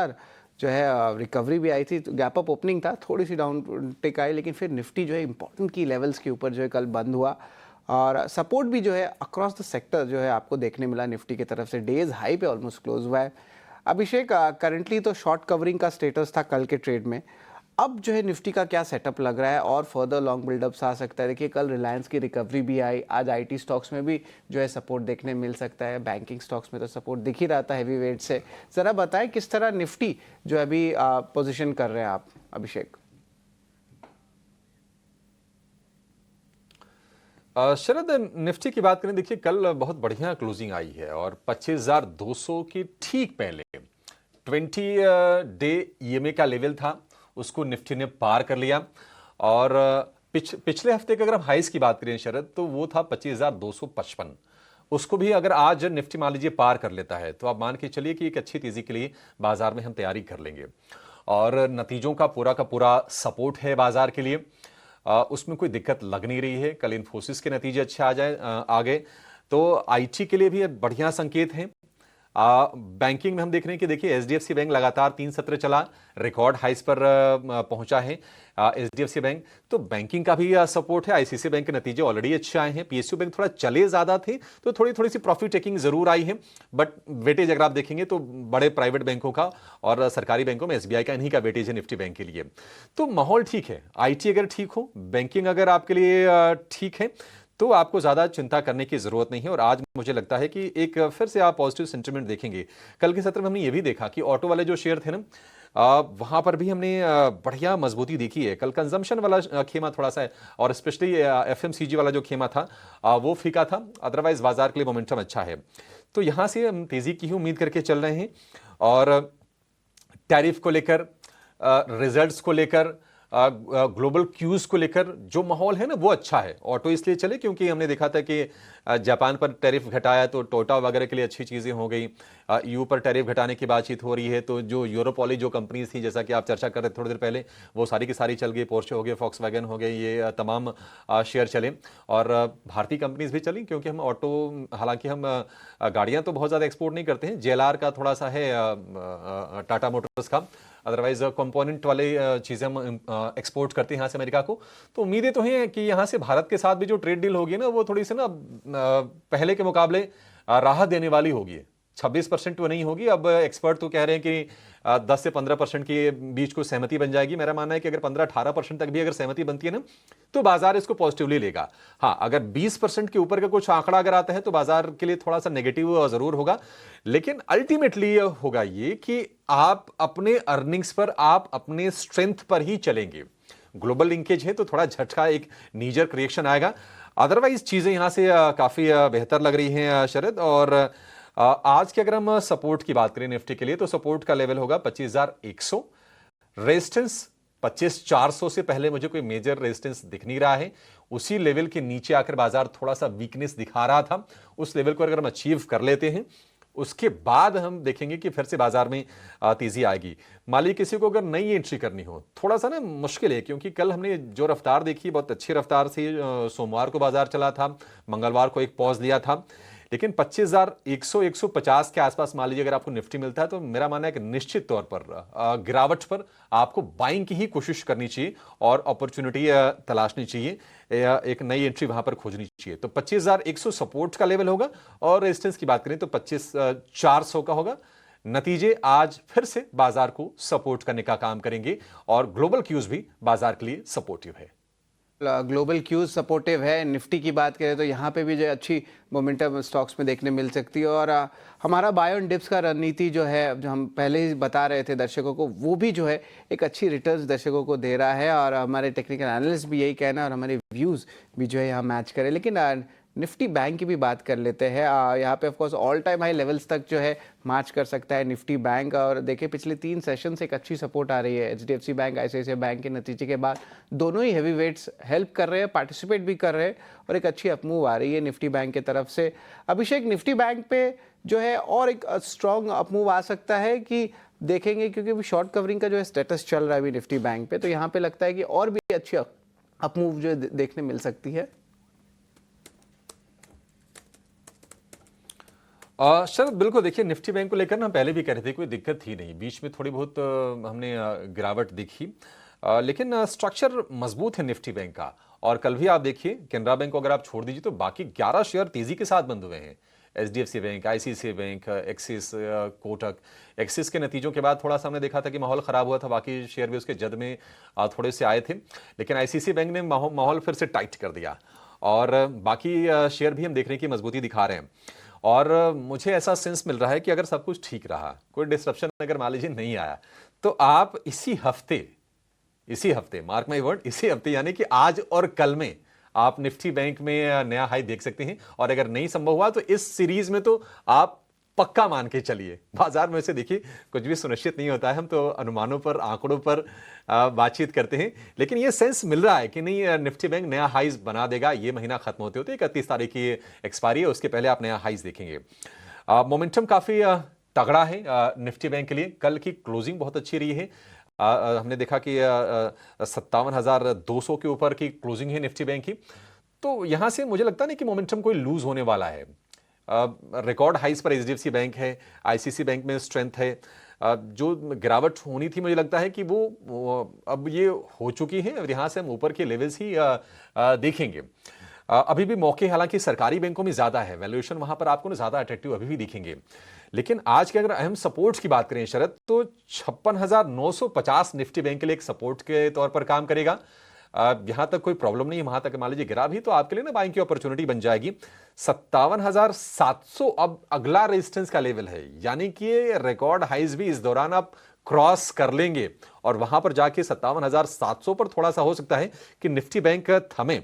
जो है रिकवरी भी आई थी, तो गैप अप ओपनिंग था, थोड़ी सी डाउन टिक आई, लेकिन फिर निफ्टी जो है इंपॉर्टेंट की लेवल्स के ऊपर जो है कल बंद हुआ और सपोर्ट भी जो है अक्रॉस द सेक्टर जो है आपको देखने मिला निफ्टी की तरफ से। डेज हाई पे ऑलमोस्ट क्लोज हुआ है। अभिषेक, करंटली तो शॉर्ट कवरिंग का स्टेटस था कल के ट्रेड में। अब जो है निफ्टी का क्या सेटअप लग रहा है और फर्दर लॉन्ग बिल्डअप्स आ सकता है? देखिए, कल रिलायंस की रिकवरी भी आई, आज आईटी स्टॉक्स में भी जो है सपोर्ट देखने मिल सकता है, बैंकिंग स्टॉक्स में तो सपोर्ट दिख ही रहा था हैवी वेट से। ज़रा बताएं किस तरह निफ्टी जो है अभी पोजीशन कर रहे हैं आप, अभिषेक? शरद, निफ्टी की बात करें, देखिए कल बहुत बढ़िया क्लोजिंग आई है और 25,200 की ठीक पहले 20 डे ईएमए का लेवल था, उसको निफ्टी ने पार कर लिया। और पिछले हफ्ते के अगर हम हाइस की बात करें शरद, तो वो था 25,255। उसको भी अगर आज निफ्टी मान लीजिए पार कर लेता है तो आप मान के चलिए कि एक अच्छी तेजी के लिए बाजार में हम तैयारी कर लेंगे। और नतीजों का पूरा सपोर्ट है बाजार के लिए, उसमें कोई दिक्कत लग नहीं रही है। कल इन्फोसिस के नतीजे अच्छे आ गए तो आईटी के लिए भी बढ़िया संकेत हैं। बैंकिंग में हम देख रहे हैं कि देखिए एचडीएफसी बैंक लगातार 3 सत्र चला, रिकॉर्ड हाइस पर पहुंचा है एचडीएफसी बैंक। तो बैंकिंग का भी सपोर्ट है। आईसीआईसीआई बैंक के नतीजे ऑलरेडी अच्छे आए हैं। पीएसयू बैंक थोड़ा चले ज्यादा थे तो थोड़ी सी प्रॉफिट टेकिंग जरूर आई है, बट वेटेज अगर आप देखेंगे तो बड़े प्राइवेट बैंकों का और सरकारी बैंकों में एसबीआई का, इन्हीं का वेटेज है निफ्टी बैंक के लिए। तो माहौल ठीक है। आईटी अगर ठीक हो, बैंकिंग अगर आपके लिए ठीक है, तो आपको ज्यादा चिंता करने की जरूरत नहीं है। और आज मुझे लगता है कि एक फिर से आप पॉजिटिव सेंटिमेंट देखेंगे। कल के सत्र में हमने ये भी देखा कि ऑटो वाले जो शेयर थे ना, वहां पर भी हमने बढ़िया मजबूती देखी है। कल कंजम्पशन वाला खेमा थोड़ा सा है और स्पेशली एफएमसीजी वाला जो खेमा था वो फीका था, अदरवाइज बाजार के लिए मोमेंटम अच्छा है। तो यहां से हम तेजी की ही उम्मीद करके चल रहे हैं। और टैरिफ को लेकर, रिजल्ट्स को लेकर, ग्लोबल क्यूज को लेकर जो माहौल है ना वो अच्छा है। ऑटो इसलिए चले क्योंकि हमने देखा था कि जापान पर टैरिफ घटाया तो टोयोटा वगैरह के लिए अच्छी चीजें हो गई। यूं पर टैरिफ घटाने की बातचीत हो रही है तो जो यूरोप वाली जो कंपनीज थी, जैसा कि आप चर्चा कर रहे थे थोड़ी देर पहले, वो सारी की सारी चल गई। पोर्शे हो गए, फॉक्सवैगन हो गए, ये तमाम शेयर चले। और भारतीय कंपनीज भी चली क्योंकि हम ऑटो, हालांकि हम गाड़ियां तो बहुत ज्यादा एक्सपोर्ट नहीं करते हैं, जेएलआर का थोड़ा सा है, टाटा मोटर्स का, अदरवाइज कंपोनेंट वाले चीजें हम एक्सपोर्ट करते हैं यहाँ से अमेरिका को। तो उम्मीदें तो हैं कि यहाँ से भारत के साथ भी जो ट्रेड डील होगी ना, वो थोड़ी सी ना पहले के मुकाबले राहत देने वाली होगी। 26% तो नहीं होगी, अब एक्सपर्ट तो कह रहे हैं कि 10 से 15% के बीच को सहमति बन जाएगी। मेरा मानना है कि अगर 15-18% तक भी अगर सहमति बनती है ना, तो बाजार इसको पॉजिटिवली लेगा। हाँ, अगर 20% के ऊपर का कुछ आंकड़ा अगर आता है तो बाजार के लिए थोड़ा सा नेगेटिव जरूर होगा। लेकिन अल्टीमेटली होगा ये कि आप अपने अर्निंग्स पर, आप अपने स्ट्रेंथ पर ही चलेंगे। ग्लोबल लिंकेज है तो थोड़ा झटका, एक नीजर रिएक्शन आएगा। अदरवाइज चीजें यहां से काफी बेहतर लग रही हैं शरद। और आज के अगर हम सपोर्ट की बात करें निफ्टी के लिए, तो सपोर्ट का लेवल होगा 25,100। रेजिस्टेंस 25,400 से पहले मुझे कोई मेजर रेजिस्टेंस दिख नहीं रहा है। उसी लेवल के नीचे आकर बाजार थोड़ा सा वीकनेस दिखा रहा था। उस लेवल को अगर हम अचीव कर लेते हैं, उसके बाद हम देखेंगे कि फिर से बाजार में तेजी आएगी। माली किसी को अगर नई एंट्री करनी हो, थोड़ा सा ना मुश्किल है, क्योंकि कल हमने जो रफ्तार देखी बहुत अच्छी रफ्तार से सोमवार को बाजार चला था, मंगलवार को एक पॉज लिया था। लेकिन 25,100 150 के आसपास मान लीजिए अगर आपको निफ्टी मिलता है, तो मेरा मानना है कि निश्चित तौर पर गिरावट पर आपको बाइंग की ही कोशिश करनी चाहिए और अपॉर्चुनिटी तलाशनी चाहिए, एक नई एंट्री वहां पर खोजनी चाहिए। तो 25,100 सपोर्ट का लेवल होगा और रेजिस्टेंस की बात करें तो 25,400 का होगा। नतीजे आज फिर से बाजार को सपोर्ट करने का काम करेंगे और ग्लोबल क्यूज भी बाजार के लिए सपोर्टिव है। ग्लोबल क्यूज सपोर्टिव है। निफ्टी की बात करें तो यहाँ पे भी जो अच्छी मोमेंटम स्टॉक्स में देखने मिल सकती है। और हमारा बाय ऑन डिप्स का रणनीति जो है, जो हम पहले ही बता रहे थे दर्शकों को, वो भी जो है एक अच्छी रिटर्न्स दर्शकों को दे रहा है। और हमारे टेक्निकल एनालिस्ट भी यही कहना है और हमारे व्यूज़ भी जो है यहाँ मैच करें। लेकिन निफ्टी बैंक की भी बात कर लेते हैं। यहाँ पे of course all time high levels तक जो है मार्च कर सकता है निफ्टी बैंक। और देखिए पिछले 3 सेशन से एक अच्छी सपोर्ट आ रही है। एचडीएफसी बैंक, आईसीआईसीआई बैंक के नतीजे के बाद दोनों ही हैवी वेट्स हेल्प कर रहे हैं, पार्टिसिपेट भी कर रहे हैं और एक अच्छी अपमूव आ रही है निफ्टी बैंक की तरफ से। अभिषेक, निफ्टी बैंक पे जो है और एक स्ट्रॉन्ग अपमूव आ सकता है कि देखेंगे, क्योंकि अभी शॉर्ट कवरिंग का जो है स्टेटस चल रहा है अभी निफ्टी बैंक पे, तो यहाँ पे लगता है कि और भी अच्छी अपमूव जो है देखने मिल सकती है। शरद बिल्कुल, देखिए निफ्टी बैंक को लेकर ना पहले भी कह रहे थे कोई दिक्कत थी नहीं, बीच में थोड़ी बहुत हमने गिरावट देखी, लेकिन स्ट्रक्चर मजबूत है निफ्टी बैंक का। और कल भी आप देखिए कैनरा बैंक को अगर आप छोड़ दीजिए तो बाकी 11 शेयर तेजी के साथ बंद हुए हैं। HDFC bank, ICICI bank, axis, Kotak. Axis के नतीजों के बाद थोड़ा सा हमने देखा था कि माहौल खराब हुआ था, बाकी शेयर भी उसके जद में थोड़े से आए थे, लेकिन आईसीआईसीआई बैंक ने माहौल फिर से टाइट कर दिया और बाकी शेयर भी हम देखने की मजबूती दिखा रहे हैं। और मुझे ऐसा सेंस मिल रहा है कि अगर सब कुछ ठीक रहा, कोई डिस्ट्रप्शन अगर मान लीजिए नहीं आया, तो आप इसी हफ्ते मार्क माई वर्ड, इसी हफ्ते यानी कि आज और कल में आप निफ्टी बैंक में नया हाई देख सकते हैं। और अगर नहीं संभव हुआ तो इस सीरीज में तो आप पक्का मान के चलिए। बाजार में से देखिए कुछ भी सुनिश्चित नहीं होता है, हम तो अनुमानों पर, आंकड़ों पर बातचीत करते हैं, लेकिन ये सेंस मिल रहा है कि नहीं, निफ्टी बैंक नया हाइज बना देगा। ये महीना खत्म होते होते 31 तारीख की एक्सपायरी है, उसके पहले आप नया हाइज देखेंगे। मोमेंटम काफी तगड़ा है निफ्टी बैंक के लिए। कल की क्लोजिंग बहुत अच्छी रही है। हमने देखा कि 57,200 के ऊपर की क्लोजिंग है निफ्टी बैंक की। तो यहां से मुझे लगता नहीं कि मोमेंटम कोई लूज होने वाला है। रिकॉर्ड हाइस पर एचडीएफसी बैंक है, आईसीआईसीआई बैंक में स्ट्रेंथ है। जो गिरावट होनी थी मुझे लगता है कि वो अब ये हो चुकी है और यहां से हम ऊपर के लेवल्स ही देखेंगे। अभी भी मौके हालांकि सरकारी बैंकों में ज्यादा है, वैल्यूएशन वहां पर आपको ना ज्यादा अट्रैक्टिव अभी भी दिखेंगे। लेकिन आज के अगर अहम सपोर्ट्स की बात करें शरद, तो 56,950 निफ्टी बैंक के लिए एक सपोर्ट के तौर पर काम करेगा। यहां तक कोई प्रॉब्लम नहीं है, वहां तक मान लीजिए गिरा भी तो आपके लिए ना बाइंग की अपॉर्चुनिटी बन जाएगी। 57,700 अब अगला रेजिस्टेंस का लेवल है, यानी कि रिकॉर्ड हाइज भी इस दौरान आप क्रॉस कर लेंगे और वहां पर जाके 57,700 पर थोड़ा सा हो सकता है कि निफ्टी बैंक थमे।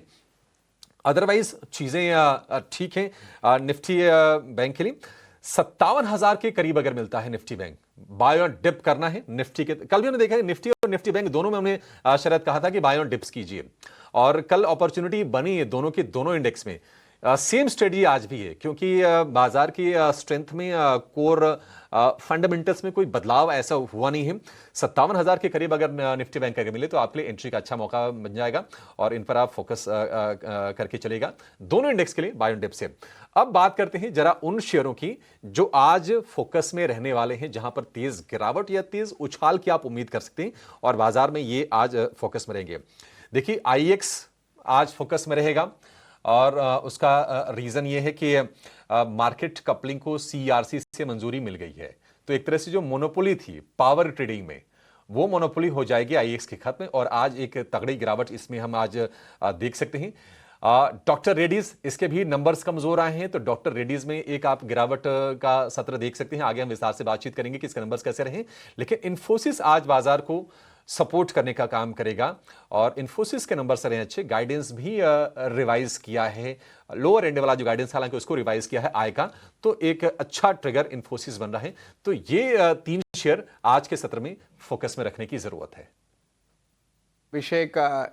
अदरवाइज चीजें ठीक हैं निफ्टी बैंक के लिए। 57,000 के करीब अगर मिलता है Nifty bank, buy on dip करना है निफ्टी के। कल भी हमने देखा है निफ्टी और निफ्टी बैंक दोनों में हमने शायद कहा था कि बाय ऑन डिप्स कीजिए, और कल अपॉर्चुनिटी बनी है दोनों के दोनों इंडेक्स में। सेम स्ट्रेटजी आज भी है, क्योंकि बाजार की स्ट्रेंथ में, कोर फंडामेंटल्स में कोई बदलाव ऐसा हुआ नहीं है। 57,000 के करीब अगर निफ्टी बैंक अगर मिले तो आपके लिए एंट्री का अच्छा मौका बन जाएगा और इन पर आप फोकस करके चलेगा दोनों इंडेक्स के लिए बाय ऑन डिप से। अब बात करते हैं जरा उन शेयरों की जो आज फोकस में रहने वाले हैं, जहां पर तेज गिरावट या तेज उछाल की आप उम्मीद कर सकते हैं और बाजार में ये आज फोकस में रहेंगे। देखिए आईएक्स आज फोकस में रहेगा और उसका रीजन ये है कि मार्केट कपलिंग को सीईआरसी से मंजूरी मिल गई है, तो एक तरह से जो मोनोपोली थी पावर ट्रेडिंग में, वो मोनोपोली हो जाएगी आईएक्स के खत्म, और आज एक तगड़ी गिरावट इसमें हम आज देख सकते हैं। डॉक्टर रेड्डीज, इसके भी नंबर्स कमजोर आए हैं, तो डॉक्टर रेड्डीज में एक आप गिरावट का सत्र देख सकते हैं। आगे हम विस्तार से बातचीत करेंगे कि इसके नंबर्स कैसे रहे, लेकिन इन्फोसिस आज बाजार को सपोर्ट करने का काम करेगा और इन्फोसिस के नंबर से रहे अच्छे। गाइडेंस भी रिवाइज किया है, लोअर एंड वाला जो गाइडेंस हालांकि उसको रिवाइज किया है आय का, तो एक अच्छा ट्रिगर इन्फोसिस बन रहा है। तो ये तीन शेयर आज के सत्र में फोकस में रखने की जरूरत है। अभिषेक,